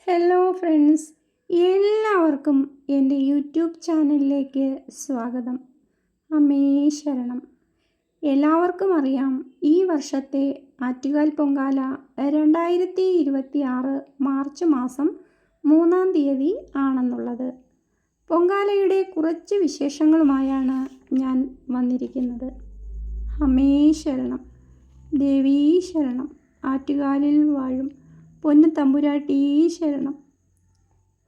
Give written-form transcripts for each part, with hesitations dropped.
Hello friends, എല്ലാവർക്കും എൻ്റെ YouTube ചാനലിലേക്ക് സ്വാഗതം. അമ്മേ ശരണം. എല്ലാവർക്കും അറിയാം, ഈ വർഷത്തെ ആറ്റുകാൽ പൊങ്കാല 2026 മാർച്ച് മാസം 3-ാം തീയതി ആണെന്നുള്ളത്. പൊങ്കാലയുടെ കുറച്ച് വിശേഷങ്ങളുമായാണ് ഞാൻ വന്നിരിക്കുന്നത്. അമ്മേ ശരണം, ദേവീ ശരണം, ആറ്റുകാലിൽ വാഴും പൊന്നു തമ്പുരാട്ടി ശരണം.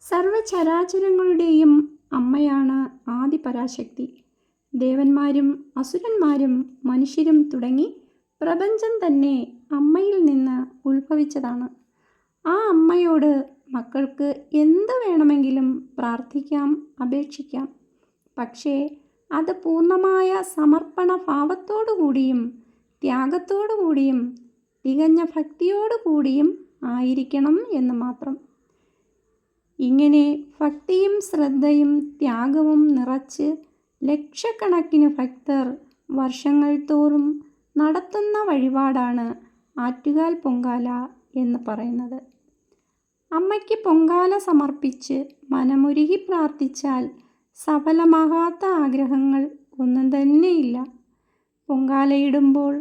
സർവചരാചരങ്ങളുടെയും അമ്മയാണ് ആദിപരാശക്തി. ദേവന്മാരും അസുരന്മാരും മനുഷ്യരും തുടങ്ങി പ്രപഞ്ചം തന്നെ അമ്മയിൽ നിന്ന് ഉത്ഭവിച്ചതാണ്. ആ അമ്മയോട് മക്കൾക്ക് എന്ത് വേണമെങ്കിലും പ്രാർത്ഥിക്കാം, അപേക്ഷിക്കാം. പക്ഷേ അത് പൂർണ്ണമായ സമർപ്പണ ഭാവത്തോടുകൂടിയും ത്യാഗത്തോടുകൂടിയും തികഞ്ഞ ഭക്തിയോടുകൂടിയും ആയിരിക്കണം എന്ന് മാത്രം. ഇങ്ങനെ ഭക്തിയും ശ്രദ്ധയും ത്യാഗവും നിറച്ച് ലക്ഷക്കണക്കിന് ഭക്തർ വർഷങ്ങൾ തോറും നടത്തുന്ന വഴിപാടാണ് ആറ്റുകാൽ പൊങ്കാല എന്ന് പറയുന്നത്. അമ്മയ്ക്ക് പൊങ്കാല സമർപ്പിച്ച് മനമുരുകി പ്രാർത്ഥിച്ചാൽ സഫലമാകാത്ത ആഗ്രഹങ്ങൾ ഒന്നും തന്നെയില്ല. പൊങ്കാലയിടുമ്പോൾ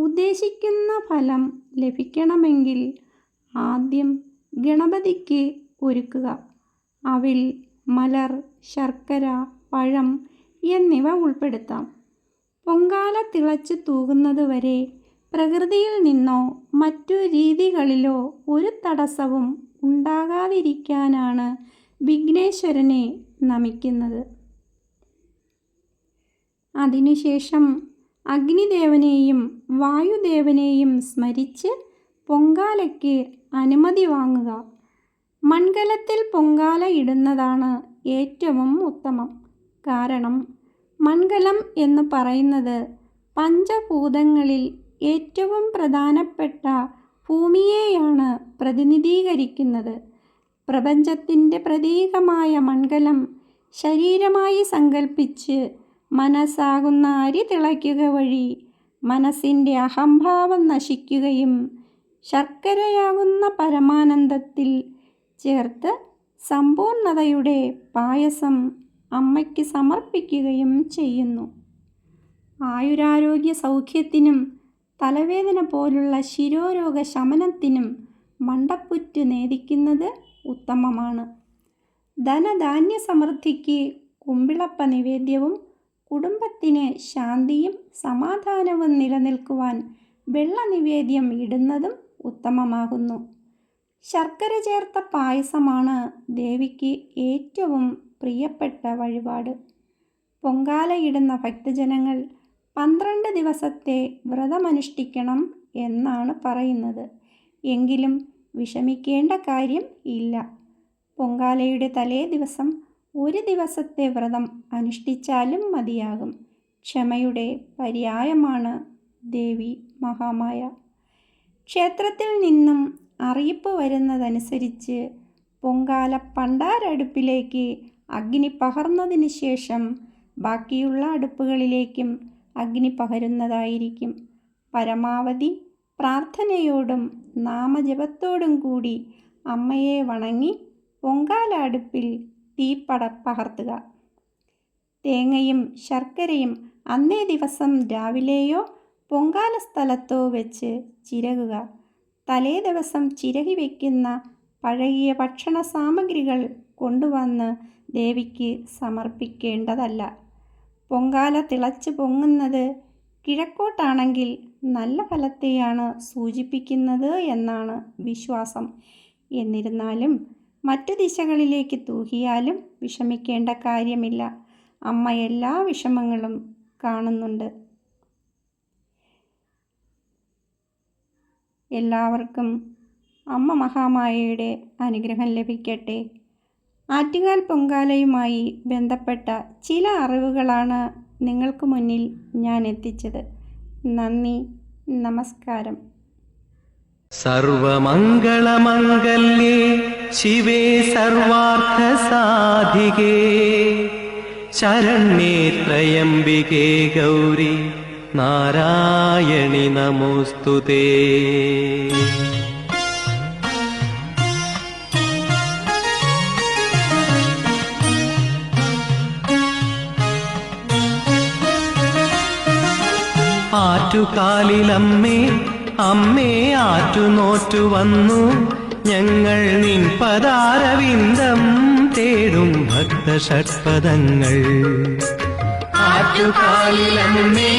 ഉദ്ദേശിക്കുന്ന ഫലം ലഭിക്കണമെങ്കിൽ ആദ്യം ഗണപതിക്ക് ഒരുക്കുക. അവിൽ, മലർ, ശർക്കര, പഴം എന്നിവ ഉൾപ്പെടുത്താം. പൊങ്കാല തിളച്ച് തൂകുന്നത് വരെ പ്രകൃതിയിൽ നിന്നോ മറ്റു രീതികളിലോ ഒരു തടസ്സവും ഉണ്ടാകാതിരിക്കാനാണ് വിഘ്നേശ്വരനെ നമിക്കുന്നത്. അതിനുശേഷം അഗ്നിദേവനെയും വായുദേവനെയും സ്മരിച്ച് പൊങ്കാലയ്ക്ക് അനുമതി വാങ്ങുക. മൺകലത്തിൽ പൊങ്കാല ഇടുന്നതാണ് ഏറ്റവും ഉത്തമം. കാരണം മൺകലം എന്ന് പറയുന്നത് പഞ്ചഭൂതങ്ങളിൽ ഏറ്റവും പ്രധാനപ്പെട്ട ഭൂമിയെയാണ് പ്രതിനിധീകരിക്കുന്നത്. പ്രപഞ്ചത്തിൻ്റെ പ്രതീകമായ മൺകലം ശരീരമായി സങ്കല്പിച്ച് മനസ്സാകുന്ന അരി തിളയ്ക്കുക വഴി മനസ്സിൻ്റെ അഹംഭാവം നശിക്കുകയും ശർക്കരയാകുന്ന പരമാനന്ദത്തിൽ ചേർത്ത് സമ്പൂർണതയുടെ പായസം അമ്മയ്ക്ക് സമർപ്പിക്കുകയും ചെയ്യുന്നു. ആയുരാരോഗ്യ സൗഖ്യത്തിനും തലവേദന പോലുള്ള ശിരോരോഗ ശമനത്തിനും മണ്ടപ്പുറ്റ് നേദിക്കുന്നത് ഉത്തമമാണ്. ധനധാന്യ സമൃദ്ധിക്ക് കുമ്പിളപ്പ നിവേദ്യവും കുടുംബത്തിന് ശാന്തിയും സമാധാനവും നിലനിൽക്കുവാൻ വെള്ള നിവേദ്യം ഇടുന്നതും ഉത്തമമാകുന്നു. ശർക്കര ചേർത്ത പായസമാണ് ദേവിക്ക് ഏറ്റവും പ്രിയപ്പെട്ട വഴിപാട്. പൊങ്കാലയിടുന്ന ഭക്തജനങ്ങൾ 12 ദിവസത്തെ വ്രതമനുഷ്ഠിക്കണം എന്നാണ് പറയുന്നത്. എങ്കിലും വിഷമിക്കേണ്ട കാര്യം ഇല്ല. പൊങ്കാലയുടെ തലേ ദിവസം ഒരു ദിവസത്തെ വ്രതം അനുഷ്ഠിച്ചാലും മതിയാകും. ക്ഷമയുടെ പര്യായമാണ് ദേവി മഹാമായ. ക്ഷേത്രത്തിൽ നിന്നും അറിയിപ്പ് വരുന്നതനുസരിച്ച് പൊങ്കാല പണ്ടാരടുപ്പിലേക്ക് അഗ്നി പകർന്നതിന് ശേഷം ബാക്കിയുള്ള അടുപ്പുകളിലേക്കും അഗ്നി പകരുന്നതായിരിക്കും. പരമാവധി പ്രാർത്ഥനയോടും നാമജപത്തോടും കൂടി അമ്മയെ വണങ്ങി പൊങ്കാല അടുപ്പിൽ തീപ്പട പകർത്തുക. തേങ്ങയും ശർക്കരയും അന്നേ ദിവസം രാവിലെയോ പൊങ്കാല സ്ഥലത്തോ വെച്ച് ചിരകുക. തലേ ദിവസം ചിരകി വയ്ക്കുന്ന പഴകിയ ഭക്ഷണ സാമഗ്രികൾ കൊണ്ടുവന്ന് ദേവിക്ക് സമർപ്പിക്കേണ്ടതല്ല. പൊങ്കാല തിളച്ച് പൊങ്ങുന്നത് കിഴക്കോട്ടാണെങ്കിൽ നല്ല ഫലത്തെയാണ് സൂചിപ്പിക്കുന്നത് എന്നാണ് വിശ്വാസം. എന്നിരുന്നാലും മറ്റു ദിശകളിലേക്ക് തൂകിയാലും വിഷമിക്കേണ്ട കാര്യമില്ല. അമ്മ എല്ലാ വിഷമങ്ങളും കാണുന്നുണ്ട്. എല്ലാവർക്കും അമ്മ മഹാമായയുടെ അനുഗ്രഹം ലഭിക്കട്ടെ. ആറ്റുകാൽ പൊങ്കാലയുമായി ബന്ധപ്പെട്ട ചില അറിവുകളാണ് നിങ്ങൾക്ക് മുന്നിൽ ഞാൻ എത്തിച്ചത്. നന്ദി, നമസ്കാരം. സർവമംഗളമംഗല്യേ ശിവേ സർവാർത്ഥസാധികേ ശരണ്യേ ത്രയംബികേ ഗൗരി നാരായണി നമോസ്തുതേ. ആറ്റുകാലിലമ്മേ അമ്മേ ആറ്റുനോറ്റു വന്നു ഞങ്ങൾ നിൻ പദാരവിന്ദം തേടും ഭക്തഷഡ്പദങ്ങൾ. ആറ്റുകാലിലമ്മേ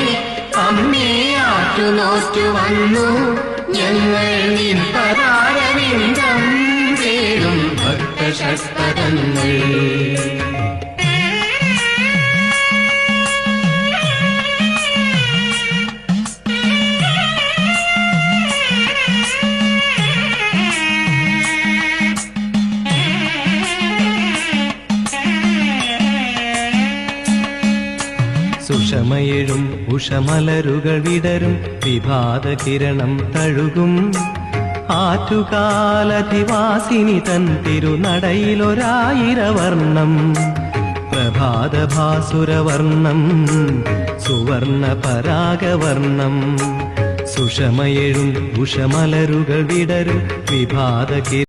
അമ്മേ ആറ്റുനോറ്റു വന്നു ഞങ്ങൾ നിൻ പദാരവിന്ദം തേടും ഭക്തഷഡ്പദങ്ങൾ. സുഷമയെഴും ഉഷമലരുകൾ വിടരും വിഭാത കിരണം തഴുകും ആറ്റുകാലധിവാസിനി തൻ തിരുനടയിലൊരായിരവർണ്ണം പ്രഭാതഭാസുരവർണ്ണം സുവർണ പരാഗവർണ്ണം. സുഷമയെഴും ഉഷമലരുകൾ വിടരും വിഭാത